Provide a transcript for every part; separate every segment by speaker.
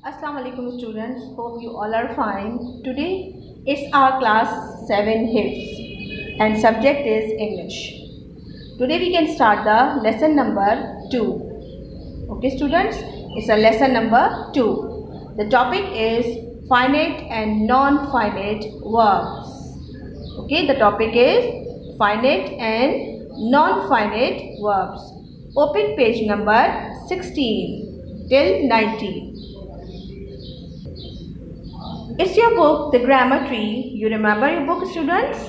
Speaker 1: Assalamu alaikum students, hope you all are fine. Today it's our class 7 hits and subject is English. Today we can start the lesson number 2. Okay students, it's a lesson number 2. The topic is finite and non-finite verbs. Okay, the topic is finite and non-finite verbs. Open page number 16 till 19. It's your book, The Grammar Tree. You remember your book, students?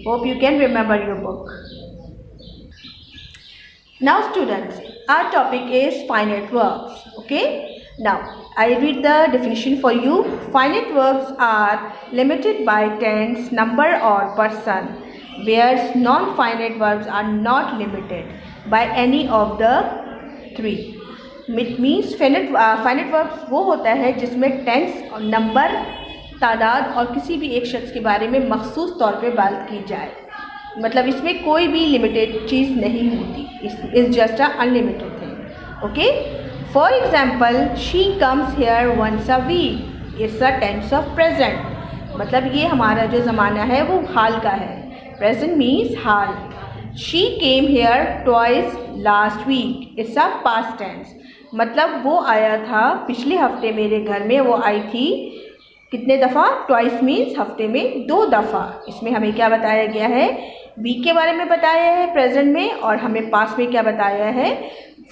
Speaker 1: Hope you can remember your book. Now, students, our topic is finite verbs. Okay? Now, I read the definition for you. Finite verbs are limited by tense, number or person, whereas non-finite verbs are not limited by any of the three. It means finite verbs वो होता है जिसमें tense और number, तादाद और किसी भी एक शख्स के बारे में मखसूस तौर पे बात की जाए. मतलब इसमें कोई भी लिमिटेड चीज़ नहीं होती. Is just a unlimited thing. Okay, for example, she comes here once a week. It's a tense of present. मतलब ये हमारा जो ज़माना है वो हाल का है. प्रेजेंट मीन्स हाल. She came here twice last week. It's a past tense. मतलब वो आया था पिछले हफ्ते मेरे घर में. वो आई थी कितने दफ़ा? ट्वाइस मीन्स हफ्ते में 2 दफ़ा. इसमें हमें क्या बताया गया है? वीक के बारे में बताया है प्रेजेंट में, और हमें पास में क्या बताया है?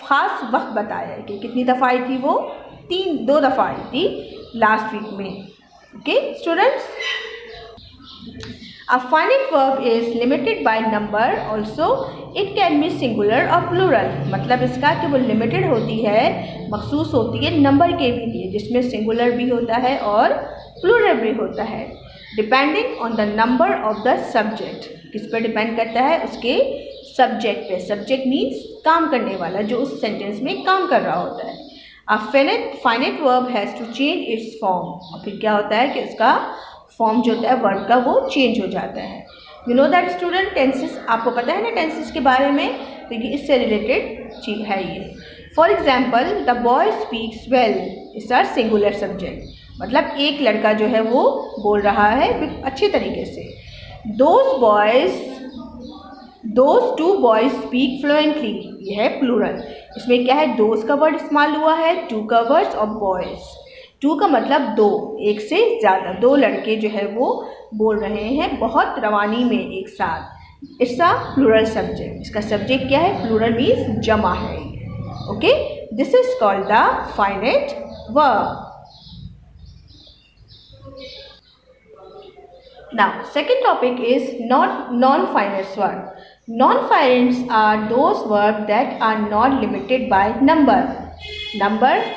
Speaker 1: ख़ास वक्त बताया है कि कितनी दफ़ा आई थी. वो 2 दफ़ा आई थी लास्ट वीक में. Okay students, a finite verb is limited by number also. It can be singular or plural. मतलब इसका कि वो लिमिटेड होती है, मखसूस होती है नंबर के भी लिए, जिसमें सिंगुलर भी होता है और प्लूरल भी होता है. Depending on the number of the subject. किस पर डिपेंड करता है? उसके सब्जेक्ट पे. सब्जेक्ट मीन्स काम करने वाला, जो उस सेंटेंस में काम कर रहा होता है. A finite verb has to change its form. और फिर क्या होता है कि उसका फॉर्म जो होता है वर्ब का वो चेंज हो जाता है. You know that student, tenses आपको पता है ना टेंसेस के बारे में, तो ये इससे रिलेटेड चीज है ये. For example, the boy speaks well. It's are singular subject. मतलब एक लड़का जो है वो बोल रहा है अच्छे तरीके से. Those two boys speak fluently. ये है प्लूरल. इसमें क्या है? दोज का वर्ड इस्तेमाल हुआ है, टू का वर्ड और बॉयज. 2 का मतलब 2, एक से ज़्यादा. 2 लड़के जो है वो बोल रहे हैं बहुत रवानी में एक साथ. It's a plural subject. इसका सब्जेक्ट क्या है? प्लूरल मीन्स जमा है. Okay, this is called the finite verb. Now second topic is non-finite verb. Non-finites are those verbs that are not limited by number,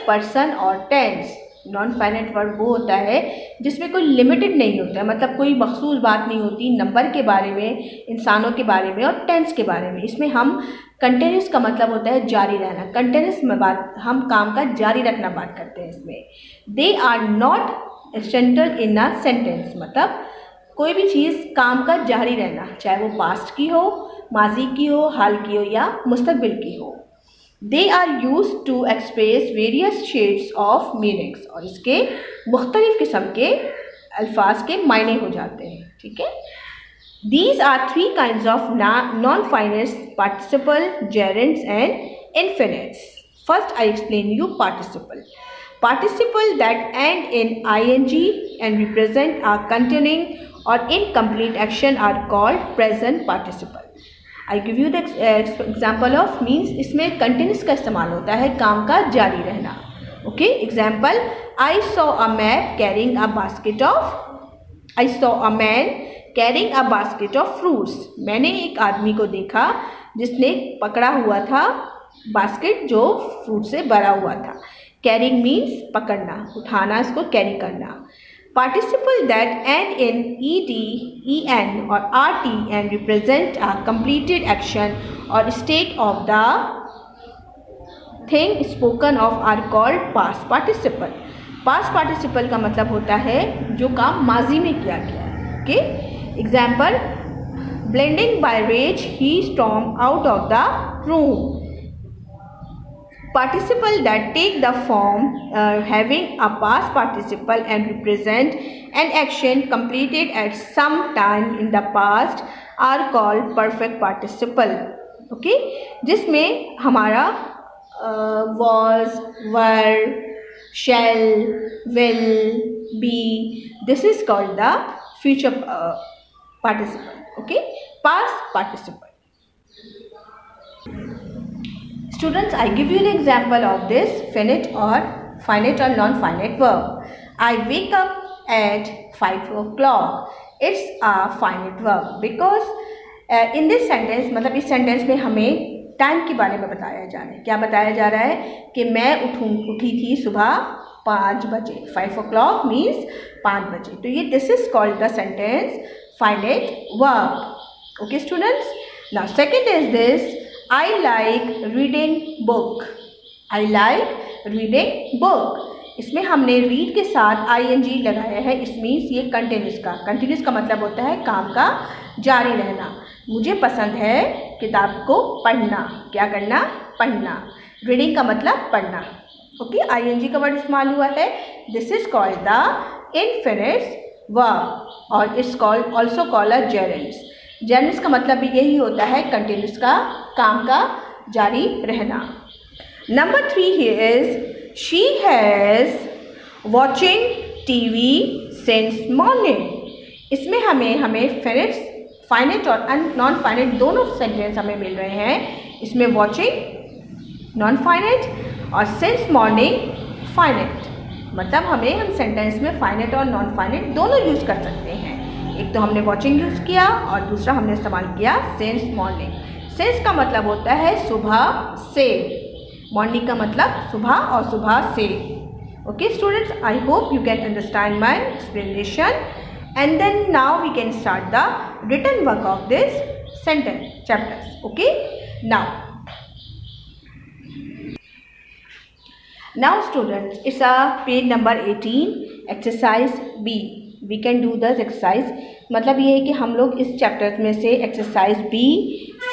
Speaker 1: person और tense. Non finite verb वो होता है जिसमें कोई लिमिटेड नहीं होता है. मतलब कोई मखसूस बात नहीं होती नंबर के बारे में, इंसानों के बारे में और टेंस के बारे में. इसमें हम कंटिन्यूस का मतलब होता है जारी रहना. कंटिन्यूस में बात, हम काम का जारी रखना बात करते हैं इसमें. They are not essential in a sentence. मतलब कोई भी चीज़ काम का जारी रहना, चाहे वो पास्ट की हो, माजी की हो, हाल की हो या मुस्तकबिल की हो. They are used to express various shades of meanings. और इसके मुख्तलिफ किस्म के अल्फाज के मायने हो जाते हैं. ठीक है. These are 3 kinds of non-finite: participle, gerunds and infinites. First I explain you participle. Participle that end in ing and represent a continuing or incomplete action are called present participle. I give you the example of. Means इसमें continuous का इस्तेमाल होता है, काम का जारी रहना. Okay, example, I saw a man carrying a basket of fruits. मैंने एक आदमी को देखा जिसने पकड़ा हुआ था बास्केट जो फ्रूट से भरा हुआ था. कैरिंग मीन्स पकड़ना, उठाना, इसको कैरी करना. Participle that end in ed, en or rt and represent a completed action or state of the thing spoken of are called past participle. Past participle का मतलब होता है जो काम माजी में किया गया है. Okay, example, blinded by rage he stormed out of the room. participle that take the form having a past participle and represent an action completed at some time in the past are called perfect participle. Okay, जिसमें हमारा was, were, shall, will, be, this is called the future participle. Okay, past participle. Students, I give you an example of this finite or non-finite verb. I wake up at 5 o'clock. It's a finite verb because in this sentence, मतलब इस sentence में हमें time के बारे में बताया जा रहा है. क्या बताया जा रहा है कि मैं उठी थी सुबह 5 बजे. 5 o'clock means 5 बजे. तो ये this is called the sentence finite verb. Okay students. Now second is this. I like reading book. I like reading book. इसमें हमने read के साथ ing लगाया है. इस मीन्स ये कंटिन्यूस का. कंटिन्यूस का मतलब होता है काम का जारी रहना. मुझे पसंद है किताब को पढ़ना. क्या करना? पढ़ना. रीडिंग का मतलब पढ़ना. ओके, ing का वर्ड इस्तेमाल हुआ है. This is called the infinite verb और it's called also called a gerunds. Gerunds का मतलब भी यही होता है कंटिन्यूस का, काम का जारी रहना. Number 3 is she has watching TV since morning. इसमें हमें फाइनेट और नॉन फाइनेट दोनों सेंटेंस हमें मिल रहे हैं. इसमें वॉचिंग नॉन फाइनेट और सिंस मॉर्निंग फाइनेट. मतलब हम सेंटेंस में फाइनेट और नॉन फाइनेट दोनों यूज़ कर सकते हैं. एक तो हमने वॉचिंग यूज़ किया और दूसरा हमने इस्तेमाल किया सिंस मॉर्निंग. सिंस का मतलब होता है सुबह से. मॉर्निंग का मतलब सुबह और सुबह से. Okay students, I hope you can understand my explanation and then now we can start the written work of this sentence chapters. Okay, now students, it's a page number 18, exercise B. We can do this exercise. मतलब ये है कि हम लोग इस chapter में से exercise B,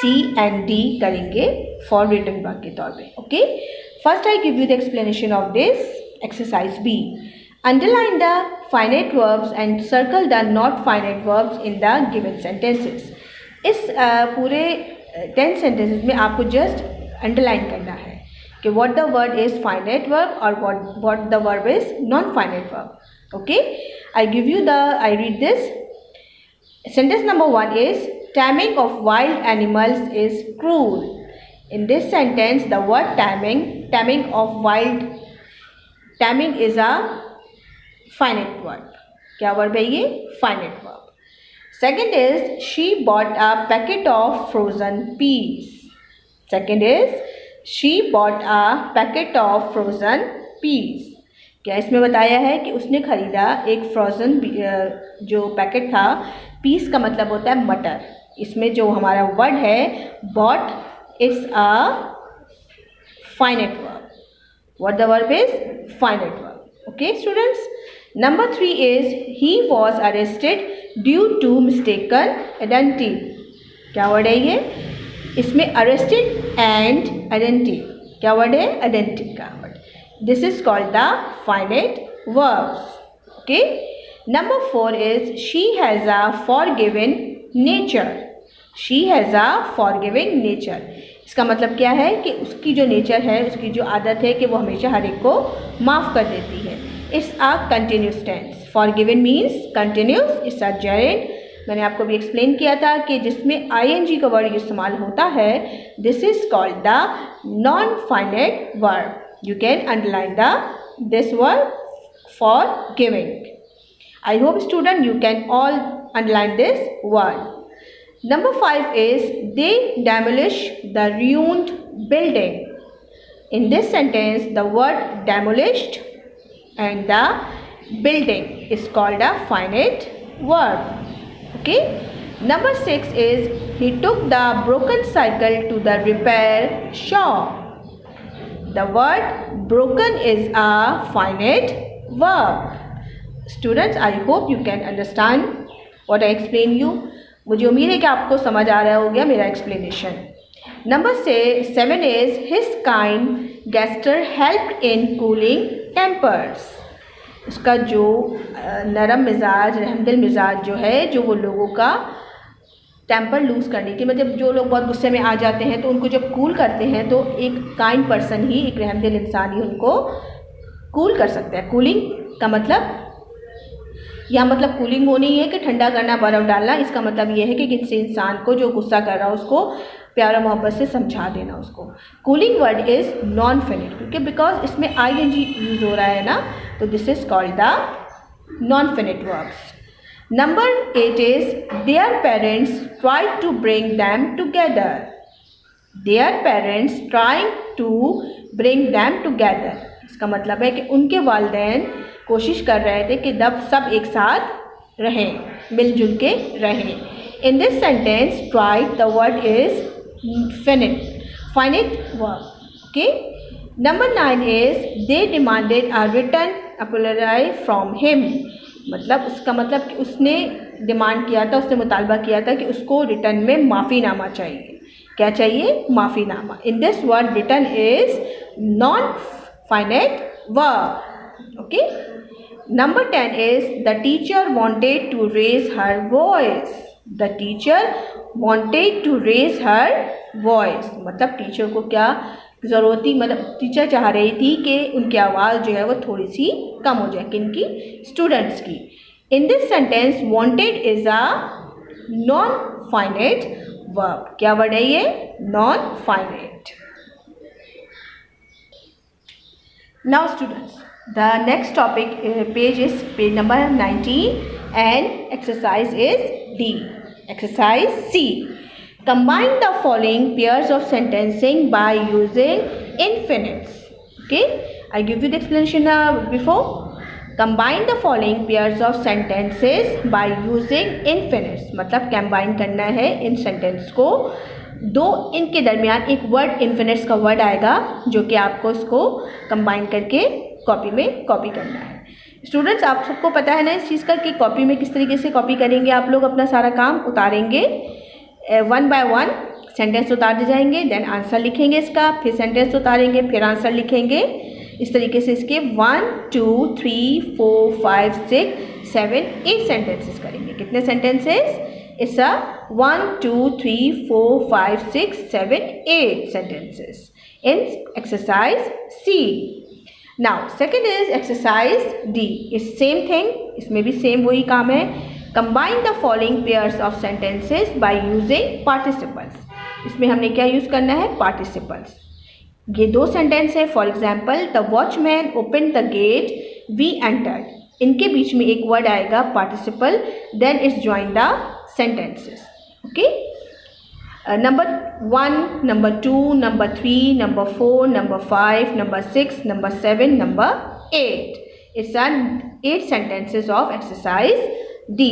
Speaker 1: C and D करेंगे फॉर रिटन वर्क के तौर पे. Okay, first I give you the explanation of this exercise B. Underline the finite verbs and circle the not finite verbs in the given sentences. इस पूरे 10 sentences में आपको just underline करना है कि what the word is finite verb और what the verb is non-finite verb. Okay, I read this. Sentence number 1 is taming of wild animals is cruel. In this sentence, the word taming is a finite verb. क्या verb है ये? finite verb. Second is she bought a packet of frozen peas. Second is she bought a packet of frozen peas. क्या इसमें बताया है कि उसने खरीदा एक फ्रोज़न जो पैकेट था. पीस का मतलब होता है मटर. इसमें जो हमारा वर्ड है bought is a finite verb. What the verb is? Finite verb. Okay students. Number 3 is he was arrested due to mistaken identity. क्या वर्ड है ये? इसमें arrested and identity. क्या वर्ड है? identity का word. This is called the finite verbs. Okay. Number 4 is she has a forgiving nature. She has a forgiving nature. इसका मतलब क्या है कि उसकी जो नेचर है, उसकी जो आदत है कि वो हमेशा हर एक को माफ़ कर देती है. It's a continuous tense. Forgiven means continuous. It's a gerund. मैंने आपको भी एक्सप्लेन किया था कि जिसमें ing का वर्ड इस्तेमाल होता है. This is called the non-finite verb. You can underline this word forgiving. I hope student you can all underline this word. Number 5 is they demolish the ruined building. In this sentence, the word demolished and the building is called a finite verb. Okay. Number 6 is he took the broken cycle to the repair shop. The word broken is a finite verb. Students, I hope you can understand what I explain you. मुझे उम्मीद है कि आपको समझ आ रहा होगा मेरा explanation. Number 7 is his kind gesture helped in cooling tempers. उसका जो नरम मिजाज, रहमदिल मिजाज जो है, जो वो लोगों का टेम्पर लूज़ करने की, मतलब जो लोग बहुत गुस्से में आ जाते हैं तो उनको जब कूल करते हैं तो एक काइंड पर्सन ही, एक रहमदिल इंसान ही उनको कूल कर सकता है। कूलिंग का मतलब, यहाँ मतलब कूलिंग वो नहीं है कि ठंडा करना, बर्फ़ डालना। इसका मतलब ये है कि किसी इंसान को जो गुस्सा कर रहा है उसको प्यारा मोहब्बत से समझा देना उसको। Cooling word is non finite, क्योंकि बिकॉज इसमें ING यूज़ हो रहा है ना, तो this is called the non finite verbs. Number 8 is their parents tried to bring them together. Their parents trying to bring them together. इसका मतलब है कि उनके वालिदैन कोशिश कर रहे थे कि सब एक साथ रहें, मिलजुल के रहें। In this sentence, tried, the word is finite verb. Okay. Number 9 is they demanded a written apology from him. मतलब उसका मतलब कि उसने डिमांड किया था, उसने मुतालबा किया था कि उसको रिटर्न में माफ़ीनामा चाहिए। क्या चाहिए? माफ़ीनामा। In this word return is non finite verb. Okay. Number 10 is the teacher wanted to raise her voice. The teacher wanted to raise her voice, मतलब टीचर को क्या ज़रूरत थी, मतलब टीचर चाह रही थी कि उनकी आवाज़ जो है वो थोड़ी सी कम हो जाए, किनकी? स्टूडेंट्स की। In this sentence wanted is a non finite verb. क्या वर्ड है ये? Non finite. Now students, the next topic page is page number 19 and exercise is D. Exercise C. Combine the following pairs of sentencing by using infinites. Okay, I give you the explanation before. Combine the following pairs of sentences by using infinites. मतलब combine करना है इन sentence को, दो इनके दरमियान एक word infinites का word आएगा जो कि आपको इसको कंबाइन करके कॉपी में कॉपी करना है। स्टूडेंट्स, आप सबको पता है ना इस चीज़ का कि कॉपी में किस तरीके से कॉपी करेंगे। आप लोग अपना सारा काम उतारेंगे, 1 by 1 सेंटेंस उतारते जाएंगे, देन आंसर लिखेंगे इसका, फिर सेंटेंस उतारेंगे, फिर आंसर लिखेंगे। इस तरीके से इसके 1 2 3 4 5 6 7 8 सेंटेंसेस करेंगे। कितने sentences? It's 1 2 3 4 5 6 7 8 sentences in exercise C. Now second is exercise D. It's same thing, इसमें भी सेम वही काम है। Combine the following pairs of sentences by using participles. इसमें हमने क्या यूज़ करना है? participles. ये दो सेंटेंस है। For example, the watchman open the gate, we entered. इनके बीच में एक वर्ड आएगा participle, then it's join the sentences. Okay. Number 1, number 2, number 3, number 4, number 5, number 6, number 7, number 8. It's 8 sentences of exercise D.